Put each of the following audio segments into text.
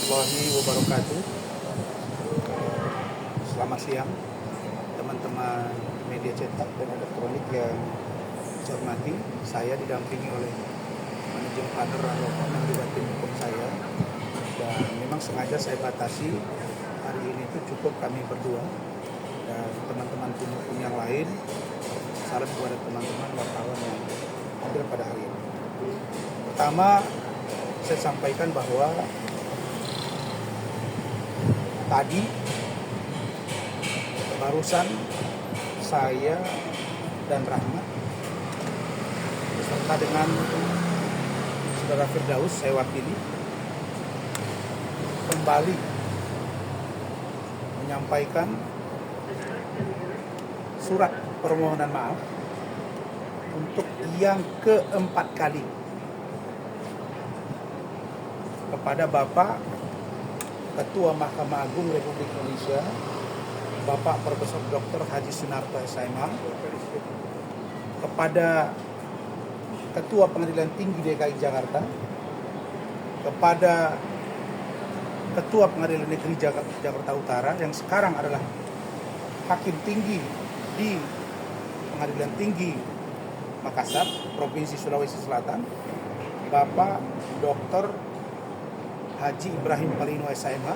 warahmatullahi wabarakatuh. Selamat siang teman-teman media cetak dan elektronik yang saya hormati. Saya didampingi oleh manajer partner Ralofon yang juga tim hukum saya. Dan memang sengaja saya batasi hari ini itu cukup kami berdua dan teman-teman tim hukum yang lain. Salam kepada teman-teman wartawan yang hadir pada hari ini. Pertama, saya sampaikan bahwa tadi barusan saya dan Rahmat beserta dengan saudara Firdaus, saya wakili, kembali menyampaikan surat permohonan maaf untuk yang keempat kali kepada Bapak Ketua Mahkamah Agung Republik Indonesia, Bapak Profesor Dr. Haji Sunarto SMA, kepada Ketua Pengadilan Tinggi DKI Jakarta, kepada Ketua Pengadilan Negeri Jakarta Utara yang sekarang adalah Hakim Tinggi di Pengadilan Tinggi Makassar, Provinsi Sulawesi Selatan, Bapak Dr. Haji Ibrahim Palino SMH.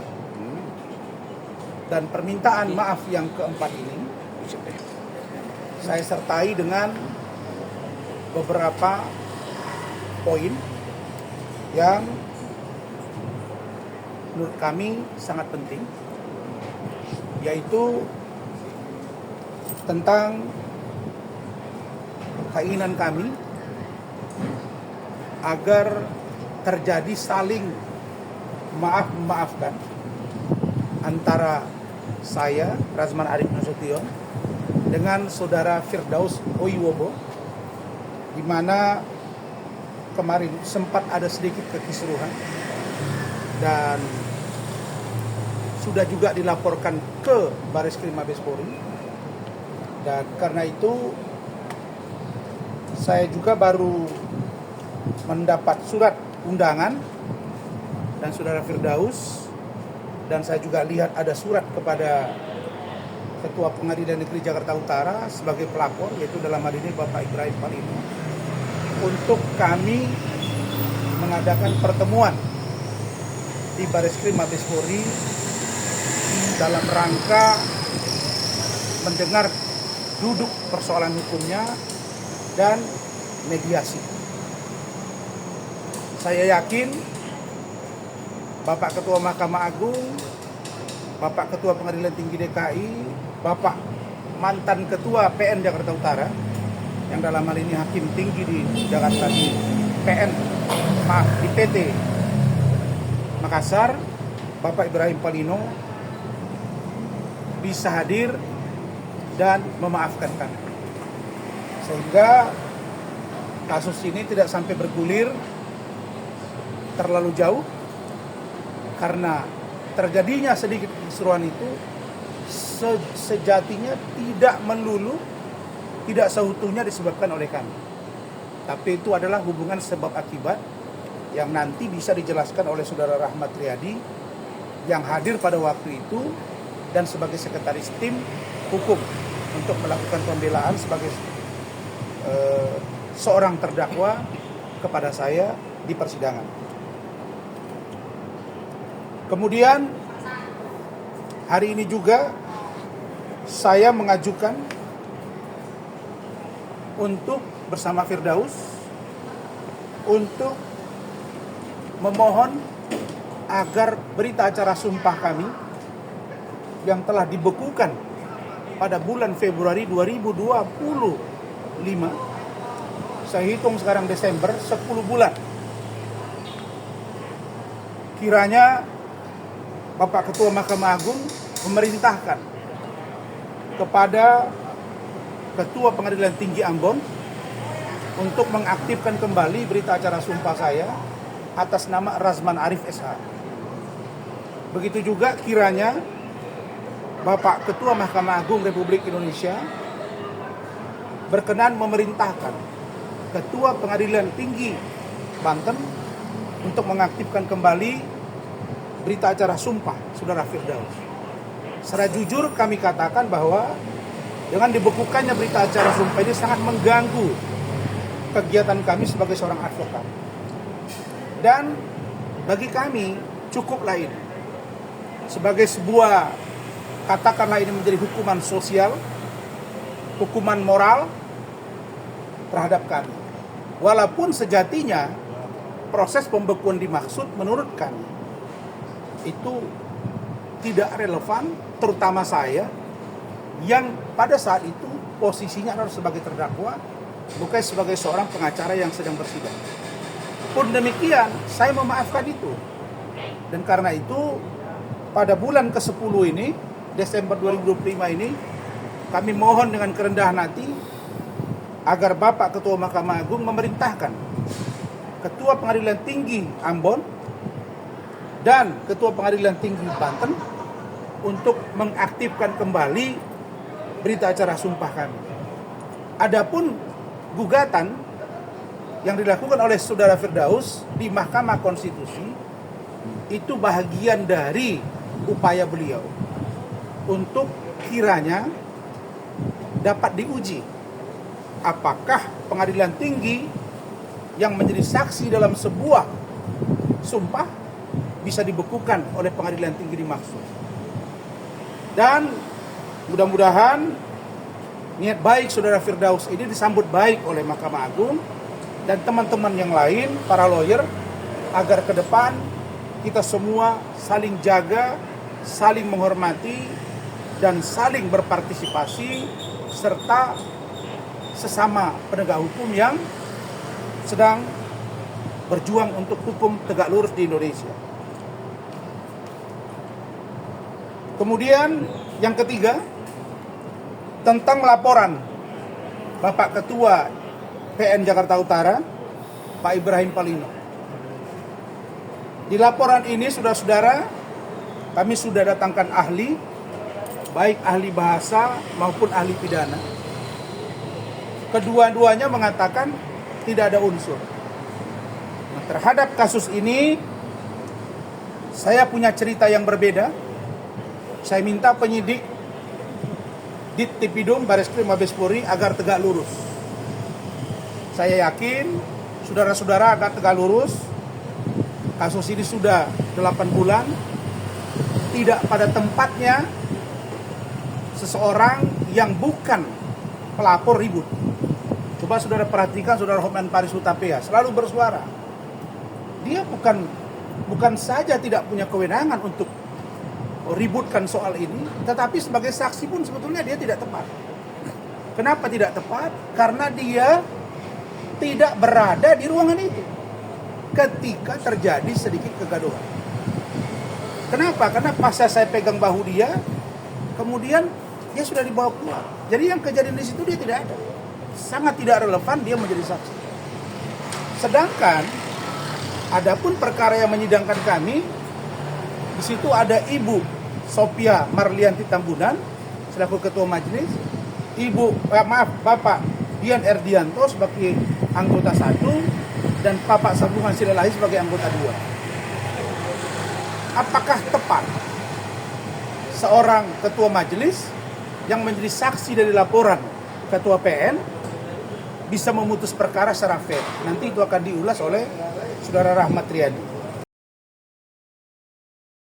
Dan permintaan maaf yang keempat ini saya sertai dengan beberapa poin yang menurut kami sangat penting, yaitu tentang keinginan kami agar terjadi saling maaf-memaafkan antara saya, Razman Arif Nasution, dengan saudara Firdaus Oiwobo, di mana kemarin sempat ada sedikit kekisruhan dan sudah juga dilaporkan ke Bareskrim Mabes Polri. Dan karena itu saya juga baru mendapat surat undangan dan saudara Firdaus, dan saya juga lihat ada surat kepada Ketua Pengadilan Negeri Jakarta Utara sebagai pelapor, yaitu dalam hal ini Bapak Ibrahim Palino, untuk kami mengadakan pertemuan di Bareskrim Mabes Polri dalam rangka mendengar duduk persoalan hukumnya dan mediasi. Saya yakin Bapak Ketua Mahkamah Agung, Bapak Ketua Pengadilan Tinggi DKI, Bapak mantan Ketua PN Jakarta Utara, yang dalam hal ini Hakim Tinggi di Jakarta di PT Makassar, Bapak Ibrahim Palino, bisa hadir dan memaafkan kami, sehingga kasus ini tidak sampai bergulir terlalu jauh, karena terjadinya sedikit kisruhan itu sejatinya tidak melulu, tidak seutuhnya disebabkan oleh kami, tapi itu adalah hubungan sebab akibat yang nanti bisa dijelaskan oleh saudara Rahmat Riyadi yang hadir pada waktu itu dan sebagai sekretaris tim hukum untuk melakukan pembelaan sebagai seorang terdakwa kepada saya di persidangan. Kemudian hari ini juga saya mengajukan untuk bersama Firdaus untuk memohon agar berita acara sumpah kami yang telah dibekukan pada bulan Februari 2025, saya hitung sekarang Desember, 10 bulan, kiranya Bapak Ketua Mahkamah Agung memerintahkan kepada Ketua Pengadilan Tinggi Ambon untuk mengaktifkan kembali berita acara sumpah saya atas nama Razman Arif SH. Begitu juga kiranya Bapak Ketua Mahkamah Agung Republik Indonesia berkenan memerintahkan Ketua Pengadilan Tinggi Banten untuk mengaktifkan kembali berita acara sumpah Saudara Firdaus. Secara jujur kami katakan bahwa dengan dibekukannya berita acara sumpah ini sangat mengganggu kegiatan kami sebagai seorang advokat. Dan bagi kami cukuplah ini sebagai sebuah, katakanlah ini menjadi hukuman sosial, hukuman moral terhadap kami. Walaupun sejatinya proses pembekuan dimaksud menurut kami itu tidak relevan, terutama saya yang pada saat itu posisinya adalah sebagai terdakwa, bukan sebagai seorang pengacara yang sedang bersidang. Pun demikian, saya memaafkan itu. Dan karena itu, pada bulan ke-10 ini, Desember 2025 ini, kami mohon dengan kerendahan hati agar Bapak Ketua Mahkamah Agung memerintahkan Ketua Pengadilan Tinggi Ambon dan Ketua Pengadilan Tinggi Banten untuk mengaktifkan kembali berita acara sumpah kami. Adapun gugatan yang dilakukan oleh Saudara Firdaus di Mahkamah Konstitusi itu bahagian dari upaya beliau untuk kiranya dapat diuji apakah pengadilan tinggi yang menjadi saksi dalam sebuah sumpah bisa dibekukan oleh pengadilan tinggi dimaksud. Dan mudah-mudahan niat baik Saudara Firdaus ini disambut baik oleh Mahkamah Agung dan teman-teman yang lain, para lawyer, agar ke depan kita semua saling jaga, saling menghormati, dan saling berpartisipasi, serta sesama penegak hukum yang sedang berjuang untuk hukum tegak lurus di Indonesia. Kemudian yang ketiga, tentang laporan Bapak Ketua PN Jakarta Utara, Pak Ibrahim Palino. Di laporan ini, saudara-saudara, kami sudah datangkan ahli, baik ahli bahasa maupun ahli pidana. Kedua-duanya mengatakan tidak ada unsur. Nah, terhadap kasus ini, saya punya cerita yang berbeda. Saya minta penyidik Dittipidum Bareskrim Mabes Polri agar tegak lurus. Saya yakin saudara-saudara agar tegak lurus. Kasus ini sudah 8 bulan. Tidak pada tempatnya seseorang yang bukan pelapor ribut. Coba saudara perhatikan Saudara Hotman Paris Hutapea selalu bersuara. Dia bukan saja tidak punya kewenangan untuk ributkan soal ini, tetapi sebagai saksi pun sebetulnya dia tidak tepat. Kenapa tidak tepat? Karena dia tidak berada di ruangan itu ketika terjadi sedikit kegaduhan. Kenapa? Karena pas saya pegang bahu dia, kemudian dia sudah dibawa keluar. Jadi yang kejadian di situ dia tidak ada. Sangat tidak relevan dia menjadi saksi. Sedangkan adapun perkara yang menyidangkan kami, di situ ada Ibu Sophia Marlianti Tambunan selaku Ketua Majelis, Bapak Dian Erdianto sebagai anggota 1 dan Bapak Sambungan Silalahi sebagai anggota 2. Apakah tepat seorang Ketua Majelis yang menjadi saksi dari laporan Ketua PN bisa memutus perkara secara fair? Nanti itu akan diulas oleh Saudara Rahmat Riyadi.